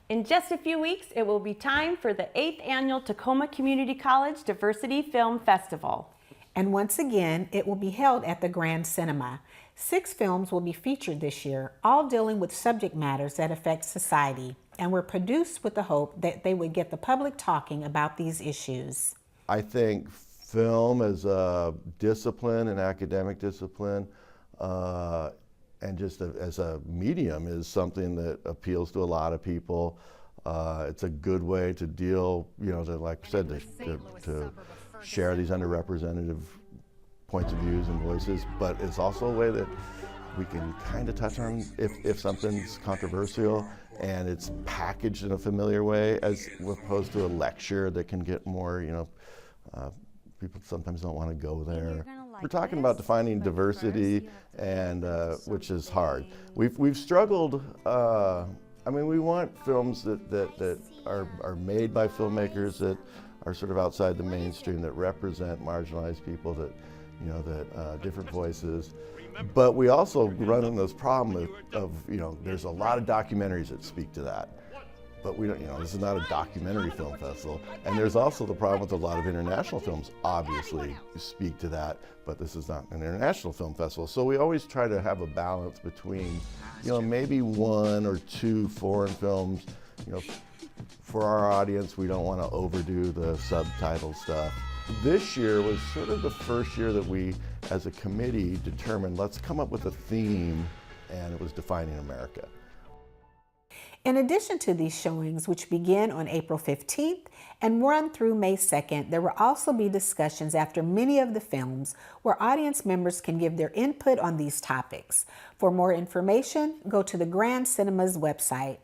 In just a few weeks, it will be time for the 8th Annual Tacoma Community College Diversity Film Festival. And once again, it will be held at the Grand Cinema. 6 films will be featured this year, all dealing with subject matters that affect society, and were produced with the hope that they would get the public talking about these issues. I think film as a discipline, an academic discipline, and just as a medium is something that appeals to a lot of people. It's a good way to deal, like I said, to share these underrepresented points of views and voices, but it's also a way that we can kind of touch on if something's controversial and it's packaged in a familiar way, as opposed to a lecture that can get more, people sometimes don't want to go there. We're talking about defining diversity, and which is hard. We've struggled. We want films that are made by filmmakers that are sort of outside the mainstream, that represent marginalized people, that different voices. But we also run into this problem of there's a lot of documentaries that speak to that. But we don't, this is not a documentary film festival. And there's also the problem with a lot of international films obviously speak to that, but this is not an international film festival. So we always try to have a balance between, maybe 1 or 2 foreign films. For our audience, we don't want to overdo the subtitle stuff. This year was sort of the first year that we, as a committee, determined let's come up with a theme, and it was defining America. In addition to these showings, which begin on April 15th and run through May 2nd, there will also be discussions after many of the films where audience members can give their input on these topics. For more information, go to the Grand Cinema's website.